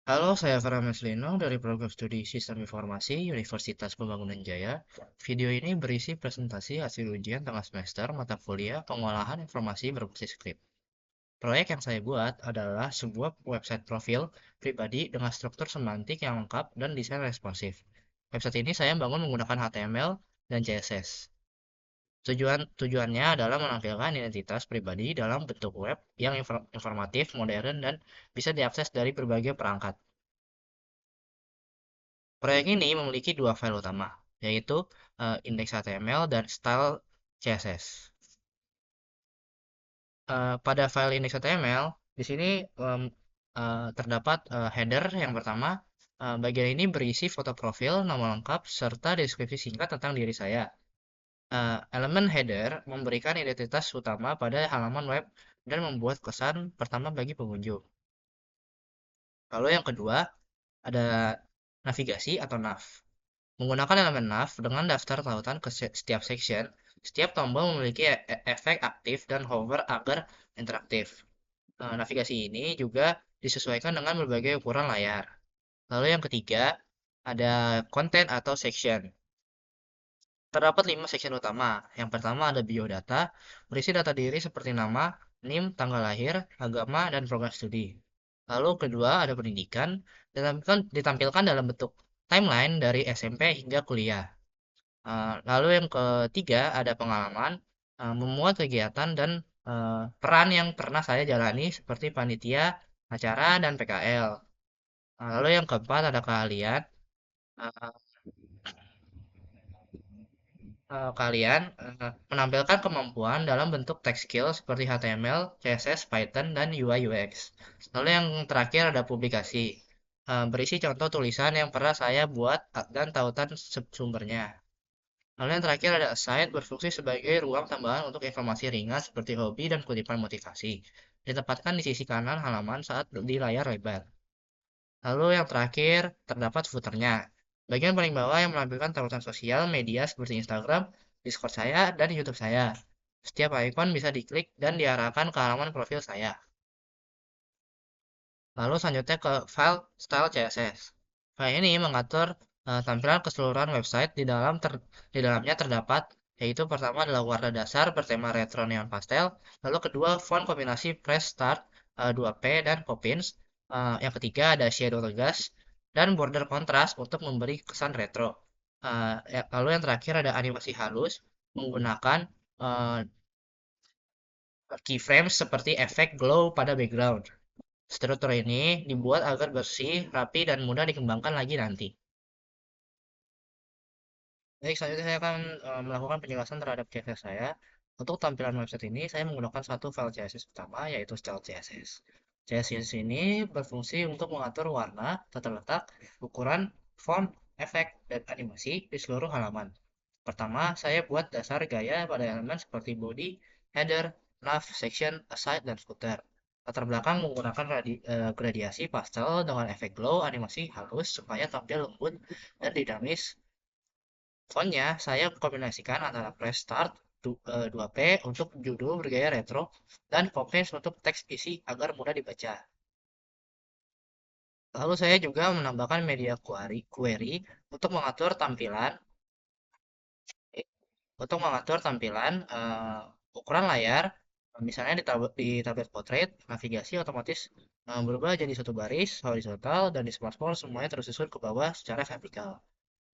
Halo, saya Farah Meslino dari Program Studi Sistem Informasi Universitas Pembangunan Jaya. Video ini berisi presentasi hasil ujian tengah semester mata kuliah Pengolahan Informasi berbasis skrip. Proyek yang saya buat adalah sebuah website profil pribadi dengan struktur semantik yang lengkap dan desain responsif. Website ini saya bangun menggunakan HTML dan CSS. Tujuannya adalah menampilkan identitas pribadi dalam bentuk web yang informatif, modern, dan bisa diakses dari berbagai perangkat. Proyek ini memiliki dua file utama, yaitu indeks HTML dan style CSS. Pada file indeks HTML, di sini terdapat header yang pertama. Bagian ini berisi foto profil, nama lengkap, serta deskripsi singkat tentang diri saya. Elemen header memberikan identitas utama pada halaman web dan membuat kesan pertama bagi pengunjung. Lalu yang kedua, ada navigasi atau nav. Menggunakan elemen nav dengan daftar tautan ke setiap section, setiap tombol memiliki efek aktif dan hover agar interaktif. Navigasi ini juga disesuaikan dengan berbagai ukuran layar. Lalu yang ketiga, ada konten atau section. Terdapat 5 section utama. Yang pertama ada biodata, berisi data diri seperti nama, NIM, tanggal lahir, agama, dan program studi. Lalu kedua ada pendidikan, ditampilkan dalam bentuk timeline dari SMP hingga kuliah. Lalu yang ketiga ada pengalaman, memuat kegiatan dan peran yang pernah saya jalani seperti panitia, acara, dan PKL. Lalu yang keempat ada keahlian. eh, Kalian menampilkan kemampuan dalam bentuk text skill seperti HTML, CSS, Python, dan UI UX. Lalu yang terakhir ada publikasi. Berisi contoh tulisan yang pernah saya buat dan tautan sumbernya. Lalu yang terakhir ada aside berfungsi sebagai ruang tambahan untuk informasi ringan seperti hobi dan kutipan motivasi. Ditempatkan di sisi kanan halaman saat di layar lebar. Lalu yang terakhir terdapat footernya. Bagian paling bawah yang menampilkan tautan sosial media seperti Instagram, Discord saya, dan YouTube saya. Setiap icon bisa diklik dan diarahkan ke halaman profil saya. Lalu selanjutnya ke file style CSS. File ini mengatur tampilan keseluruhan website di dalamnya terdapat yaitu pertama adalah warna dasar bertema retro neon pastel, lalu kedua font kombinasi press start 2P dan Poppins, yang ketiga ada shadow tegas dan border kontras untuk memberi kesan retro. Lalu yang terakhir ada animasi halus menggunakan uh, keyframes seperti efek glow pada background. Struktur ini dibuat agar bersih, rapi, dan mudah dikembangkan lagi nanti. Baik, selanjutnya saya akan melakukan penjelasan terhadap CSS saya. Untuk tampilan website ini, saya menggunakan satu file CSS utama, yaitu style CSS. CSS ini berfungsi untuk mengatur warna, tata letak, ukuran, font, efek, dan animasi di seluruh halaman. Pertama, saya buat dasar gaya pada elemen seperti body, header, nav, section, aside, dan footer. Latar belakang menggunakan gradiasi pastel dengan efek glow animasi halus supaya tampil lembut dan dinamis. Fontnya saya kombinasikan antara press start 2P untuk judul bergaya retro dan Poppins untuk teks isi agar mudah dibaca. Lalu saya juga menambahkan media query untuk mengatur tampilan eh, ukuran layar. Misalnya di tablet portrait navigasi otomatis berubah jadi satu baris horizontal dan di smartphone semuanya tersusun ke bawah secara vertikal.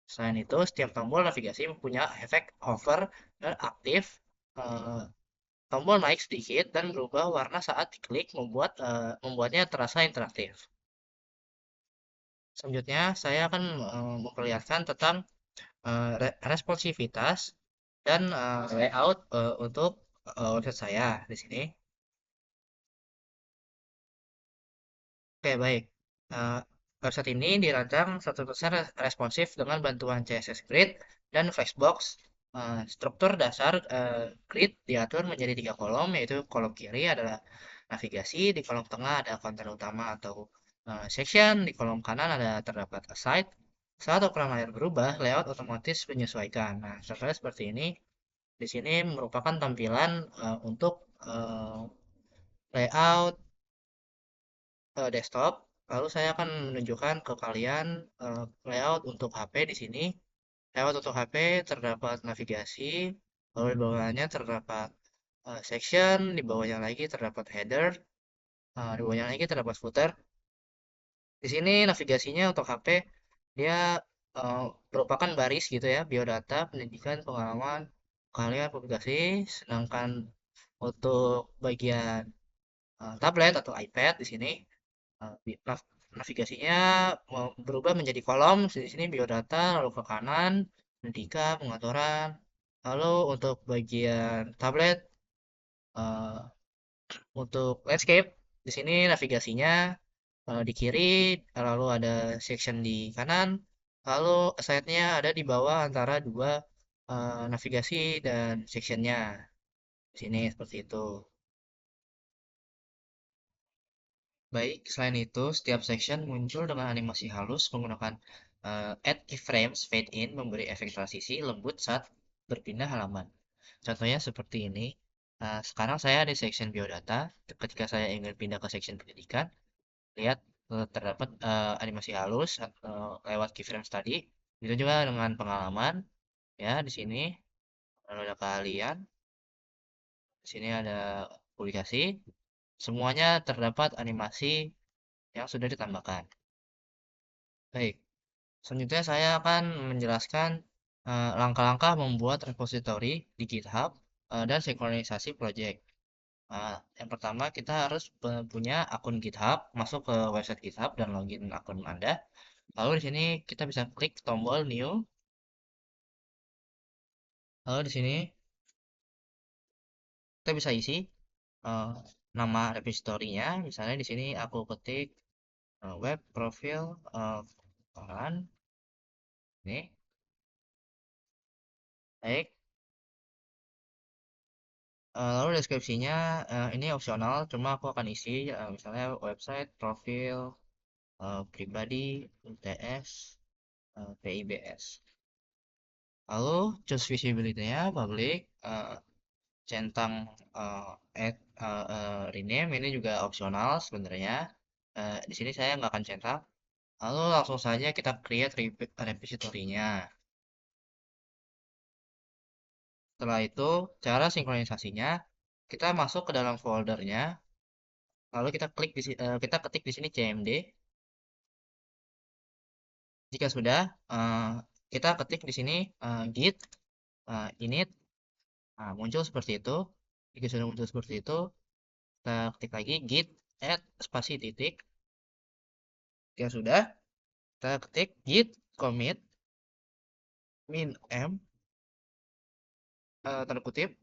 Selain itu, setiap tombol navigasi mempunyai efek hover dan aktif. Eh, Tombol naik sedikit dan berubah warna saat diklik membuatnya terasa interaktif. Selanjutnya, saya akan memperlihatkan tentang responsivitas dan layout untuk website saya di sini. Oke, baik. Eh, Website ini dirancang 100% responsif dengan bantuan CSS Grid dan Flexbox. Struktur dasar grid diatur menjadi tiga kolom, yaitu kolom kiri adalah navigasi, di kolom tengah ada konten utama atau section, di kolom kanan ada terdapat aside. Saat ukuran layar berubah, layout otomatis menyesuaikan. Nah, contohnya seperti ini. Di sini merupakan tampilan untuk layout desktop. Lalu saya akan menunjukkan ke kalian layout untuk HP di sini. Layout untuk HP terdapat navigasi, lalu di bawahnya terdapat section, di bawahnya lagi terdapat header, di bawahnya lagi terdapat footer. Di sini navigasinya untuk HP dia merupakan baris gitu ya, biodata, pendidikan, pengalaman, kalian, publikasi. Sedangkan untuk bagian tablet atau iPad di sini navigasinya berubah menjadi kolom. Di sini biodata, lalu ke kanan, pendidikan, pengaturan. Lalu untuk bagian tablet, eh, untuk landscape, di sini navigasinya di kiri, lalu ada section di kanan, lalu aside-nya ada di bawah antara dua navigasi dan sectionnya. Di sini seperti itu. Baik, selain itu, setiap section muncul dengan animasi halus menggunakan add keyframes fade in memberi efek transisi lembut saat berpindah halaman. Contohnya seperti ini. Sekarang saya di section biodata. Ketika saya ingin pindah ke section pendidikan, lihat terdapat animasi halus lewat keyframes tadi. Itu juga dengan pengalaman. Ya, di sini lalu ada keahlian. Di sini ada publikasi. Semuanya terdapat animasi yang sudah ditambahkan. Baik, selanjutnya saya akan menjelaskan langkah-langkah membuat repositori di GitHub dan sinkronisasi project. Yang pertama kita harus punya akun GitHub, masuk ke website GitHub dan login akun Anda. Lalu di sini kita bisa klik tombol new. Lalu di sini kita bisa isi eh, nama repositorinya. Misalnya di sini aku ketik web profile koran. Ini, baik. Lalu deskripsinya ini opsional, cuma aku akan isi misalnya website, profil, pribadi, UTS, PIBS. Lalu choose visibility-nya public, centang add rename ini juga opsional sebenarnya. Di sini saya nggak akan centang. Lalu langsung saja kita create repository-nya. Setelah itu, cara sinkronisasinya, kita masuk ke dalam foldernya. Lalu kita klik kita ketik di sini cmd. Jika sudah, kita ketik di sini git init. Nah, muncul seperti itu. Jika sudah muncul seperti itu, kita ketik lagi git add spasi titik. Jika sudah, kita ketik git commit min m tanda kutip.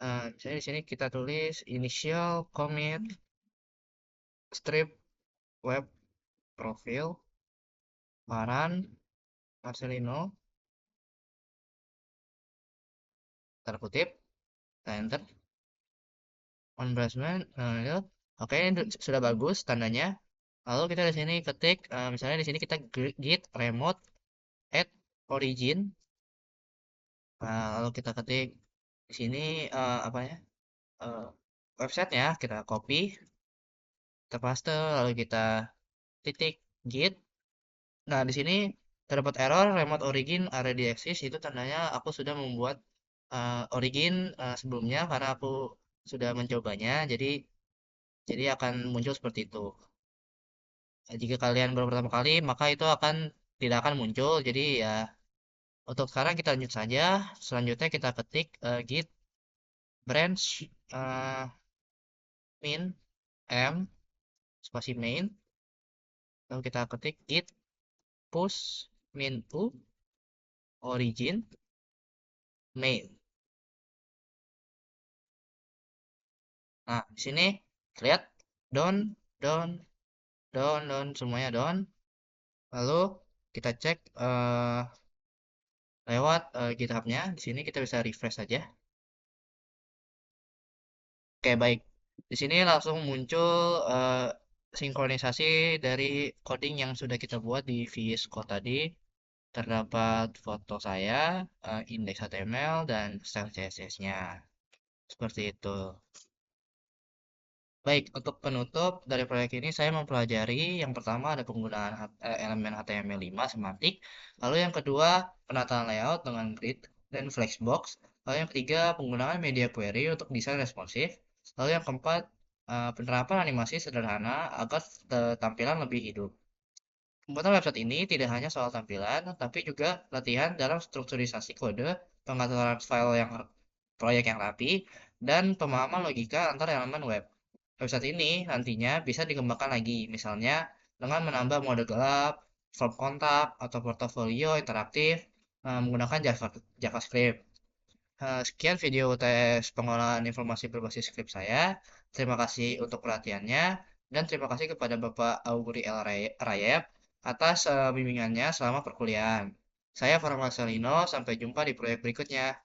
Misalnya di sini kita tulis initial commit strip web profile Varan Marcelino tanda kutip. Kita enter on Brasman. Itu oke, ini sudah bagus tandanya. Lalu kita di sini ketik misalnya di sini kita git remote add origin. Lalu kita ketik di sini apa ya? eh, websitenya kita copy, kita paste, lalu kita titik git. Nah, di sini terdapat error remote origin already exist, itu tandanya aku sudah membuat origin sebelumnya karena aku sudah mencobanya, jadi akan muncul seperti itu. Jika kalian baru pertama kali, maka itu tidak akan muncul. Jadi ya, untuk sekarang kita lanjut saja. Selanjutnya kita ketik git branch min m spasi main. Lalu kita ketik git push min u origin main. Nah, di sini lihat down, down, down, down, semuanya down. Lalu kita cek lewat GitHub-nya. Di sini kita bisa refresh saja. Oke, baik. Di sini langsung muncul sinkronisasi dari coding yang sudah kita buat di VS Code tadi. Terdapat foto saya, index HTML, dan style CSS-nya. Seperti itu. Baik, untuk penutup dari proyek ini saya mempelajari yang pertama ada penggunaan elemen HTML5 semantik, lalu yang kedua penataan layout dengan grid dan flexbox, lalu yang ketiga penggunaan media query untuk desain responsif, lalu yang keempat penerapan animasi sederhana agar tampilan lebih hidup. Pembuatan website ini tidak hanya soal tampilan, tapi juga latihan dalam strukturisasi kode, pengaturan file yang proyek yang rapi, dan pemahaman logika antar elemen web. Website ini nantinya bisa dikembangkan lagi, misalnya dengan menambah mode gelap, form kontak, atau portofolio interaktif menggunakan JavaScript. Sekian video tes pengolahan informasi berbasis script saya. Terima kasih untuk perhatiannya dan terima kasih kepada Bapak Auguri L. Rayep atas bimbingannya selama perkuliahan. Saya Farhan Marcelino, sampai jumpa di proyek berikutnya.